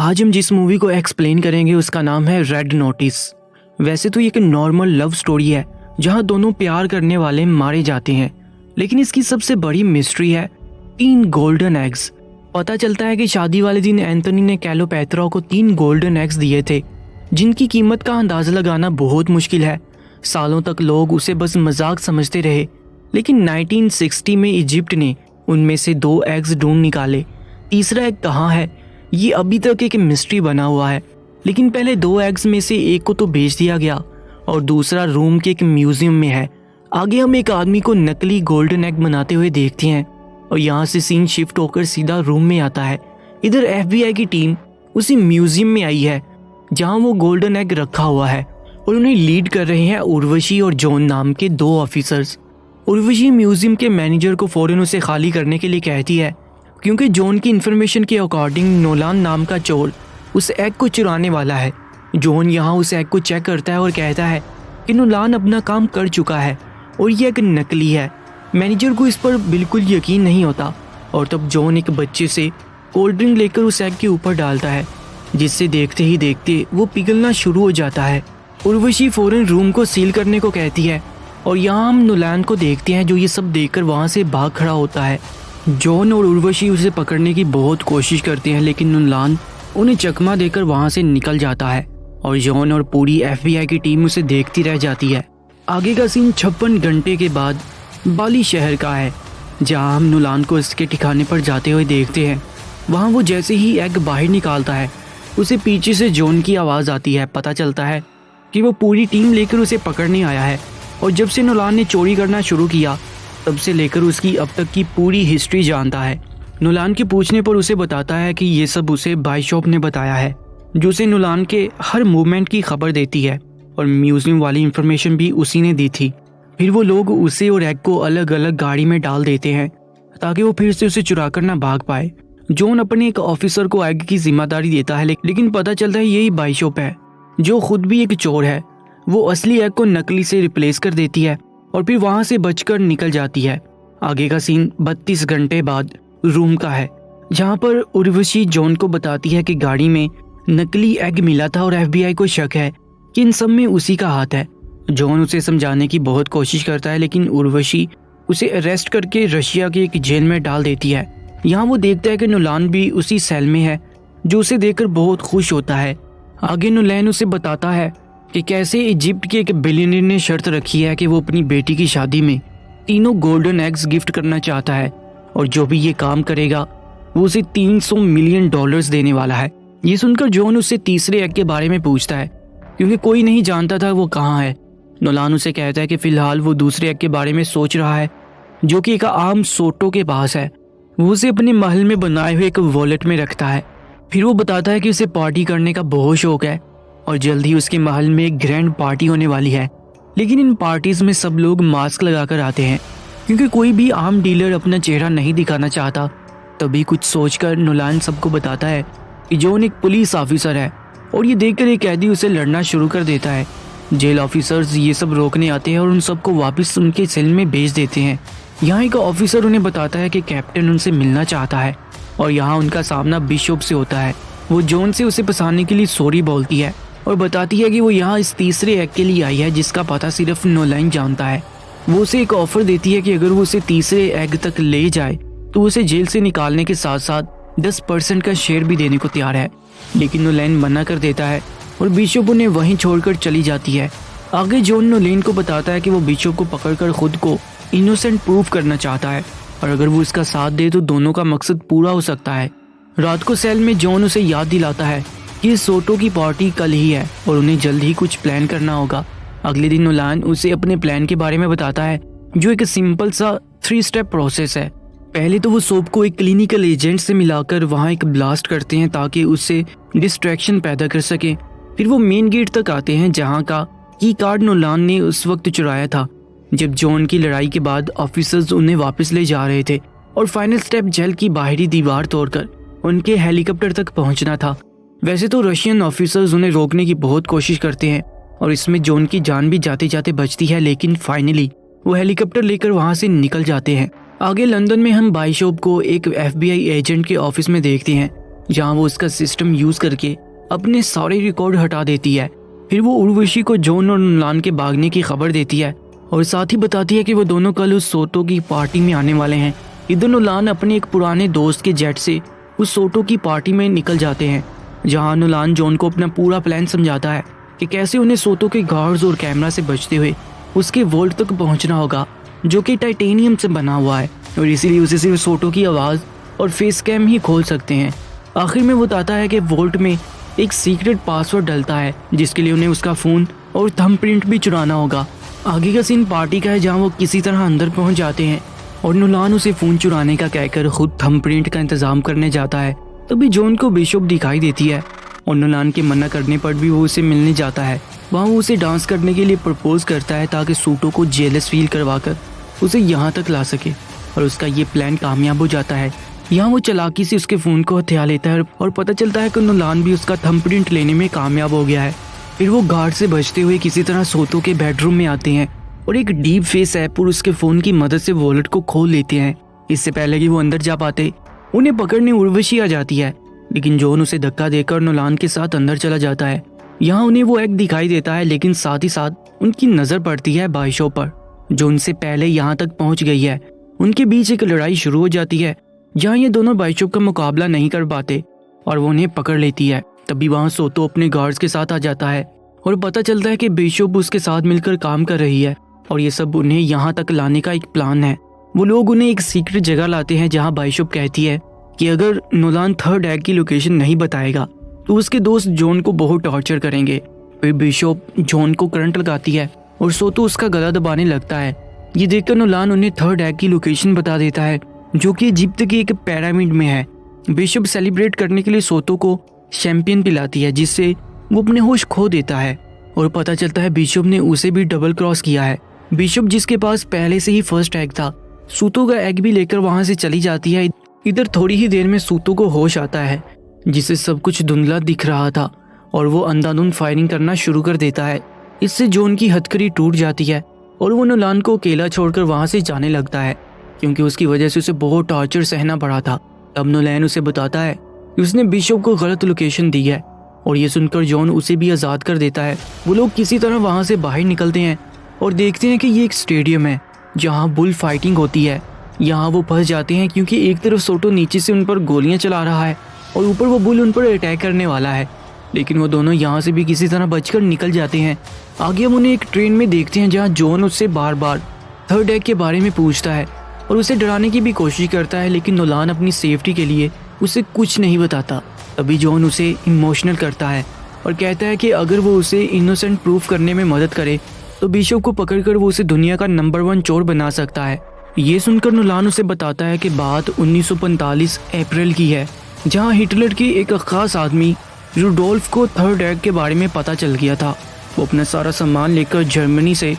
आज हम जिस मूवी को एक्सप्लेन करेंगे उसका नाम है रेड नोटिस। वैसे तो ये एक नॉर्मल लव स्टोरी है जहां दोनों प्यार करने वाले मारे जाते हैं, लेकिन इसकी सबसे बड़ी मिस्ट्री है 3 गोल्डन एग्स। पता चलता है कि शादी वाले दिन एंथोनी ने कैलोपैत्रा को 3 गोल्डन एग्स दिए थे, जिनकी कीमत का अंदाजा लगाना बहुत मुश्किल है। सालों तक लोग उसे बस मजाक समझते रहे, लेकिन 1960 में इजिप्ट ने उनमें से 2 एग्स ढूंढ निकाले। तीसरा एग कहाँ है ये अभी तक एक मिस्ट्री बना हुआ है, लेकिन पहले 2 एग्स में से एक को तो बेच दिया गया और दूसरा रोम के एक म्यूजियम में है। आगे हम एक आदमी को नकली गोल्डन एग बनाते हुए देखते हैं और यहाँ से सीन शिफ्ट होकर सीधा रूम में आता है। इधर FBI की टीम उसी म्यूजियम में आई है जहाँ वो गोल्डन एग रखा हुआ है और उन्हें लीड कर रहे हैं उर्वशी और जॉन नाम के 2 ऑफिसर्स। उर्वशी म्यूजियम के मैनेजर को फौरन उसे खाली करने के लिए कहती है, क्योंकि जॉन की इन्फॉर्मेशन के अकॉर्डिंग नोलान नाम का चोर उस एग को चुराने वाला है। जॉन यहाँ उस एग को चेक करता है और कहता है कि नोलान अपना काम कर चुका है और ये एक नकली है। मैनेजर को इस पर बिल्कुल यकीन नहीं होता और तब जॉन एक बच्चे से कोल्ड ड्रिंक लेकर उस एग के ऊपर डालता है, जिससे देखते ही देखते वो पिघलना शुरू हो जाता है। उर्वशी फौरन रूम को सील करने को कहती है और यहाँ हम नोलान को देखते हैं जो ये सब देखकर वहाँ से भाग खड़ा होता है। जॉन और उर्वशी उसे पकड़ने की बहुत कोशिश करते हैं, लेकिन नोलान उन्हें चकमा देकर वहाँ से निकल जाता है और जॉन और पूरी FBI की टीम उसे देखती रह जाती है। आगे का सीन 56 घंटे के बाद बाली शहर का है, जहाँ हम नोलान को इसके ठिकाने पर जाते हुए देखते हैं। वहाँ वो जैसे ही एग बाहर निकालता है, उसे पीछे से जॉन की आवाज़ आती है। पता चलता है कि वो पूरी टीम लेकर उसे पकड़ने आया है और जब से नोलान ने चोरी करना शुरू किया तब से लेकर उसकी अब तक की पूरी हिस्ट्री जानता है। नोलान के पूछने पर उसे बताता है कि ये सब उसे बाइशॉप ने बताया है, जो उसे नोलान के हर मूवमेंट की खबर देती है और म्यूजियम वाली इन्फॉर्मेशन भी उसी ने दी थी। फिर वो लोग उसे और एग को अलग अलग गाड़ी में डाल देते हैं ताकि वो फिर से उसे चुरा कर ना भाग पाए। जॉन अपने एक ऑफिसर को एग की जिम्मेदारी देता है, लेकिन पता चलता है यही बाइशॉप है जो खुद भी एक चोर है। वो असली एग को नकली से रिप्लेस कर देती है और फिर वहां से बचकर निकल जाती है। आगे का सीन 32 घंटे बाद रूम का है, जहां पर उर्वशी जॉन को बताती है कि गाड़ी में नकली एग मिला था और FBI को शक है कि इन सब में उसी का हाथ है। जॉन उसे समझाने की बहुत कोशिश करता है, लेकिन उर्वशी उसे अरेस्ट करके रशिया के एक जेल में डाल देती है। यहाँ वो देखता है कि नोलान भी उसी सेल में है, जो उसे देखकर बहुत खुश होता है। आगे नोलान उसे बताता है कि कैसे इजिप्ट के एक बिलियनर ने शर्त रखी है कि वो अपनी बेटी की शादी में 3 गोल्डन एग्स गिफ्ट करना चाहता है और जो भी ये काम करेगा वो उसे $300 मिलियन देने वाला है। ये सुनकर जॉन उससे तीसरे एग के बारे में पूछता है, क्योंकि कोई नहीं जानता था वो कहाँ है। नोलान उसे कहता है कि फिलहाल वो दूसरे एग के बारे में सोच रहा है, जो कि एक आम सोटो के पास है। वो उसे अपने महल में बनाए हुए एक वॉलेट में रखता है। फिर वो बताता है कि उसे पार्टी करने का बहुत शौक है और जल्द ही उसके महल में एक ग्रैंड पार्टी होने वाली है। लेकिन इन पार्टीज में सब लोग मास्क लगाकर आते हैं, क्योंकि कोई भी आम डीलर अपना चेहरा नहीं दिखाना चाहता। तभी कुछ सोचकर नोलान सबको बताता है कि जॉन एक पुलिस ऑफिसर है और ये देखकर एक कैदी उसे लड़ना शुरू कर देता है। जेल ऑफिसर्स ये सब रोकने आते हैं और उन सबको वापस उनके सेल में भेज देते हैं। यहाँ एक ऑफिसर उन्हें बताता है कि कैप्टन उनसे मिलना चाहता है और यहाँ उनका सामना बिशप से होता है। वो जॉन से उसे फंसाने के लिए सॉरी बोलती है और बताती है कि वो यहाँ इस तीसरे एग के लिए आई है, जिसका पता सिर्फ नोलान जानता है। वो उसे एक ऑफर देती है कि अगर वो उसे तीसरे एग तक ले जाए तो उसे जेल से निकालने के साथ साथ 10% का शेयर भी देने को तैयार है, लेकिन नोलान मना कर देता है और बिशप उन्हें वहीं छोड़कर चली जाती है। आगे जॉन नोलान को बताता है कि वो बिशप को पकड़कर खुद को इनोसेंट प्रूफ करना चाहता है और अगर वो इसका साथ दे तो दोनों का मकसद पूरा हो सकता है। रात को सेल में जॉन उसे याद दिलाता है कि सोटो की पार्टी कल ही है और उन्हें जल्द ही कुछ प्लान करना होगा। अगले दिन नोलान उसे अपने प्लान के बारे में बताता है, जो एक सिंपल सा 3 स्टेप प्रोसेस है। पहले तो वो सोप को एक क्लिनिकल एजेंट से मिलाकर वहाँ एक ब्लास्ट करते हैं ताकि उससे डिस्ट्रैक्शन पैदा कर सके। फिर वो मेन गेट तक आते हैं, जहाँ का की कार्ड नोलान ने उस वक्त चुराया था जब जॉन की लड़ाई के बाद ऑफिसर्स उन्हें वापस ले जा रहे थे। और फाइनल स्टेप जेल की बाहरी दीवार तोड़कर उनके हेलीकॉप्टर तक पहुंचना था। वैसे तो रशियन ऑफिसर्स उन्हें रोकने की बहुत कोशिश करते हैं और इसमें जॉन की जान भी जाते जाते बचती है, लेकिन फाइनली वो हेलीकॉप्टर लेकर वहां से निकल जाते हैं। आगे लंदन में हम बाइशॉप को एक FBI एजेंट के ऑफिस में देखते हैं, जहाँ वो उसका सिस्टम यूज करके अपने सारे रिकॉर्ड हटा देती है। फिर वो उर्वशी को जॉन और नोलान के भागने की खबर देती है और साथ ही बताती है कि वो दोनों कल उस सोटो की पार्टी में आने वाले हैं। इधर नोलान अपने एक पुराने दोस्त के जेट से उस सोटो की पार्टी में निकल जाते हैं, जहाँ नोलान जॉन को अपना पूरा प्लान समझाता है कि कैसे उन्हें सोटो के गार्ड्स और कैमरा से बचते हुए उसके वॉल्ट तक पहुंचना होगा, जो कि टाइटेनियम से बना हुआ है, और इसीलिए उसे सिर्फ सोटो की आवाज़ और फेस कैम ही खोल सकते हैं। आखिर में वो बताता है कि वॉल्ट में एक सीक्रेट पासवर्ड डलता है, जिसके लिए उन्हें उसका फ़ोन और थंब प्रिंट भी चुराना होगा। आगे का सीन पार्टी का है, जहाँ वो किसी तरह अंदर पहुंच जाते हैं और नोलान उसे फ़ोन चुराने का कहकर खुद थंब प्रिंट का इंतजाम करने जाता है। तभी जॉन को बिशप दिखाई देती है और नोलान के मना करने पर भी वो उसे मिलने जाता है। वहाँ वो उसे डांस करने के लिए प्रपोज करता है ताकि सूटो को जेलस फील करवाकर उसे यहाँ तक ला सके, और उसका ये प्लान कामयाब हो जाता है। यहाँ वो चालाकी से उसके फ़ोन को हथिया लेता है और पता चलता है कि नोलान भी उसका थंब प्रिंट लेने में कामयाब हो गया है। फिर वो गार्ड से बचते हुए किसी तरह सोटो के बेडरूम में आते हैं और एक डीप फेस ऐप और उसके फ़ोन की मदद से वॉलेट को खोल लेते हैं। इससे पहले कि वो अंदर जा पाते उन्हें पकड़ने उर्वशी आ जाती है, लेकिन जॉन उसे धक्का देकर नोलान के साथ अंदर चला जाता है। यहाँ उन्हें वो एग दिखाई देता है, लेकिन साथ ही साथ उनकी नज़र पड़ती है बाइशॉप पर, जो उनसे पहले यहाँ तक पहुँच गई है। उनके बीच एक लड़ाई शुरू हो जाती है, जहाँ ये दोनों बाइशॉप का मुकाबला नहीं कर पाते और वो उन्हें पकड़ लेती है। तभी वहाँ सोटो अपने गार्ड्स के साथ आ जाता है और पता चलता है कि बिशप उसके साथ मिलकर काम कर रही है और ये सब उन्हें यहाँ तक लाने का एक प्लान है। वो लोग उन्हें एक सीक्रेट जगह लाते हैं, जहाँ बाइशप कहती है कि अगर नोलान थर्ड एग की लोकेशन नहीं बताएगा तो उसके दोस्त जॉन को बहुत टॉर्चर करेंगे। फिर बिशप जॉन को करंट लगाती है और सोटो उसका गला दबाने लगता है। ये देखकर नोलान उन्हें थर्ड एग की लोकेशन बता देता है, जो कि इजिप्ट की एक पिरामिड में है। बिशप सेलिब्रेट करने के लिए सोटो को शैंपियन पिलाती है, जिससे वो अपने होश खो देता है और पता चलता है बिशप ने उसे भी डबल क्रॉस किया है। बिशप जिसके पास पहले से ही फर्स्ट एग था, सोटो का एग भी लेकर वहां से चली जाती है। इधर थोड़ी ही देर में सोटो को होश आता है, जिसे सब कुछ धुंधला दिख रहा था और वो अंधाधुंध फायरिंग करना शुरू कर देता है। इससे जॉन की हथकड़ी टूट जाती है और वो नोलान को अकेला छोड़कर वहां से जाने लगता है, क्योंकि उसकी वजह से उसे बहुत टॉर्चर सहना पड़ा था। तब नोलान उसे बताता है कि उसने बिशप को गलत लोकेशन दी है और ये सुनकर जॉन उसे भी आज़ाद कर देता है। वो लोग किसी तरह वहाँ से बाहर निकलते हैं और देखते हैं कि ये एक स्टेडियम है जहाँ बुल फाइटिंग होती है। यहाँ वो फंस जाते हैं क्योंकि एक तरफ सोटो नीचे से उन पर गोलियाँ चला रहा है और ऊपर वो बुल उन पर अटैक करने वाला है, लेकिन वो दोनों यहाँ से भी किसी तरह बचकर निकल जाते हैं। आगे हम उन्हें एक ट्रेन में देखते हैं, जहाँ जॉन उससे बार बार थर्ड एग के बारे में पूछता है और उसे डराने की भी कोशिश करता है, लेकिन नोलान अपनी सेफ्टी के लिए उसे कुछ नहीं बताता। तभी जॉन उसे इमोशनल करता है और कहता है कि अगर वो उसे इनोसेंट प्रूफ करने में मदद करे तो बिशप को पकड़कर वो उसे दुनिया का नंबर 1 चोर बना सकता है। ये सुनकर नोलान उसे बताता है कि बात 1945 अप्रैल की है, जहाँ हिटलर की एक खास आदमी रूडोल्फ को थर्ड एग के बारे में पता चल गया था। वो अपना सारा सामान लेकर जर्मनी से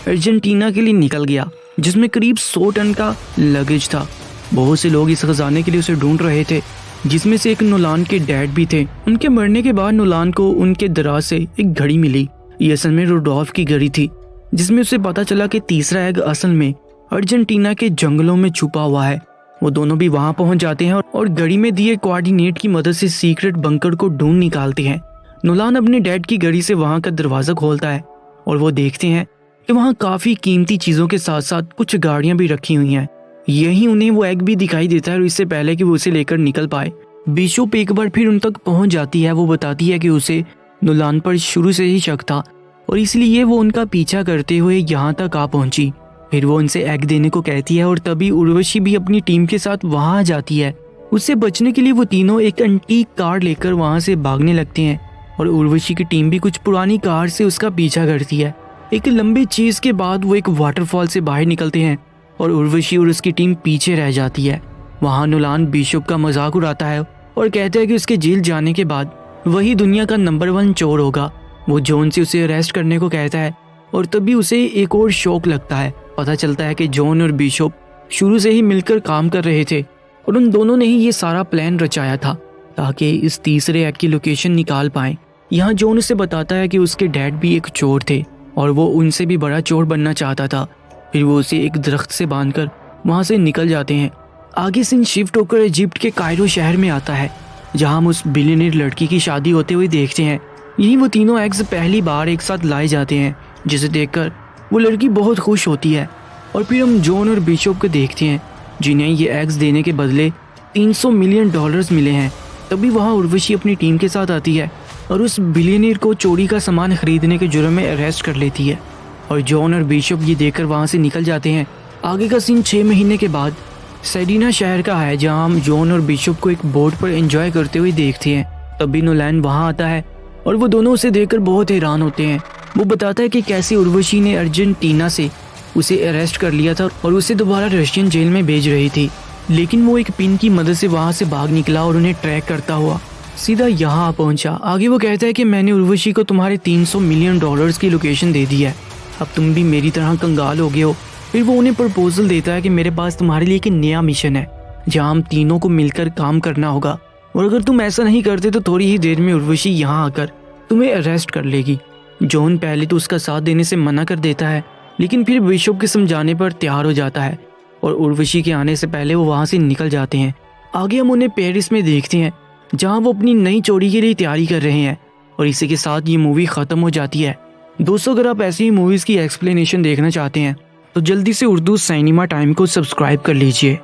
अर्जेंटीना के लिए निकल गया, जिसमें करीब 100 टन का लगेज था। बहुत से लोग इस खजाने के लिए उसे ढूंढ रहे थे, जिसमें से एक नोलान के डैड भी थे। उनके मरने के बाद नोलान को उनके दराज से एक घड़ी मिली। ये असल में रूडोल्फ की घड़ी थी, जिसमें उसे पता चला कि तीसरा एग असल में अर्जेंटीना के जंगलों में छुपा हुआ है। वो दोनों भी वहां पहुंच जाते हैं और घड़ी में दिए कोऑर्डिनेट की मदद से सीक्रेट बंकर को ढूंढ निकालते हैं। नोलान अपने डैड की घड़ी से वहां का दरवाजा खोलता है और वो देखते हैं कि वहां काफी कीमती चीजों के साथ साथ कुछ गाड़ियां भी रखी हुई हैं। यही उन्हें वो एग भी दिखाई देता है और इससे पहले कि वो उसे लेकर निकल पाए, बिशप एक बार फिर उन तक पहुंच जाती है। वो बताती है कि उसे नोलान पर शुरू से ही शक था और इसलिए वो उनका पीछा करते हुए यहाँ तक आ पहुंची। फिर वो उनसे एग देने को कहती है और तभी उर्वशी भी अपनी टीम के साथ वहां आ जाती है। उससे बचने के लिए वो तीनों एक एंटीक कार लेकर वहां से भागने लगते हैं और उर्वशी की टीम भी कुछ पुरानी कार से उसका पीछा करती है। एक लंबी चीज के बाद वो एक वाटरफॉल से बाहर निकलते हैं और उर्वशी और उसकी टीम पीछे रह जाती है। वहां नोलान बिशप का मजाक उड़ाता है और कहता है कि उसके जेल जाने के बाद वही दुनिया का नंबर 1 चोर होगा। वो जॉन से उसे अरेस्ट करने को कहता है और तभी उसे एक और शौक लगता है। पता चलता है कि जॉन और बिशप शुरू से ही मिलकर काम कर रहे थे और उन दोनों ने ही ये सारा प्लान रचाया था ताकि इस तीसरे एग की लोकेशन निकाल पाएं। यहाँ जॉन उसे बताता है कि उसके डैड भी एक चोर थे और वो उनसे भी बड़ा चोर बनना चाहता था। फिर वो उसे एक दरख्त से बांधकर वहाँ से निकल जाते हैं। आगे सीन शिफ्ट होकर इजिप्ट के कायरो शहर में आता है, जहां हम उस बिलियनर लड़की की शादी होते हुए देखते हैं। यही वो तीनों एग्स पहली बार एक साथ लाए जाते हैं, जिसे देखकर वो लड़की बहुत खुश होती है। और फिर हम जॉन और बिशप को देखते हैं, जिन्हें ये एग्स देने के बदले $300 मिलियन मिले हैं। तभी वहाँ उर्वशी अपनी टीम के साथ आती है और उस बिलियनर को चोरी का सामान खरीदने के जुर्म में अरेस्ट कर लेती है। और जॉन और बिशप ये देखकर वहाँ से निकल जाते हैं। आगे का सीन 6 महीने के बाद सेडिना शहर का है, जहाँ हम जॉन और बिशप को एक बोट पर एंजॉय करते हुए देखते हैं। तभी नोलैन वहाँ आता है और वो दोनों उसे देखकर बहुत हैरान होते हैं। वो बताता है कि कैसे उर्वशी ने अर्जेंटीना से उसे अरेस्ट कर लिया था और उसे दोबारा रशियन जेल में भेज रही थी, लेकिन वो एक पिन की मदद से वहाँ से भाग निकला और उन्हें ट्रैक करता हुआ सीधा यहाँ पहुँचा। आगे वो कहता है कि मैंने उर्वशी को तुम्हारे $300 मिलियन की लोकेशन दे दी है, अब तुम भी मेरी तरह कंगाल हो गए हो। फिर वो उन्हें प्रपोजल देता है कि मेरे पास तुम्हारे लिए एक नया मिशन है, जहाँ हम तीनों को मिलकर काम करना होगा, और अगर तुम ऐसा नहीं करते तो थोड़ी ही देर में उर्वशी यहाँ आकर तुम्हें अरेस्ट कर लेगी। जॉन पहले तो उसका साथ देने से मना कर देता है, लेकिन फिर बिशप के समझाने पर तैयार हो जाता है और उर्वशी के आने से पहले वो वहाँ से निकल जाते हैं। आगे हम उन्हें पेरिस में देखते हैं, जहाँ वो अपनी नई चोरी के लिए तैयारी कर रहे हैं। और इसी के साथ ये मूवी ख़त्म हो जाती है। दोस्तों, अगर आप ऐसी ही मूवीज़ की एक्सप्लेनेशन देखना चाहते हैं तो जल्दी से उर्दू सिनेमा टाइम को सब्सक्राइब कर लीजिए।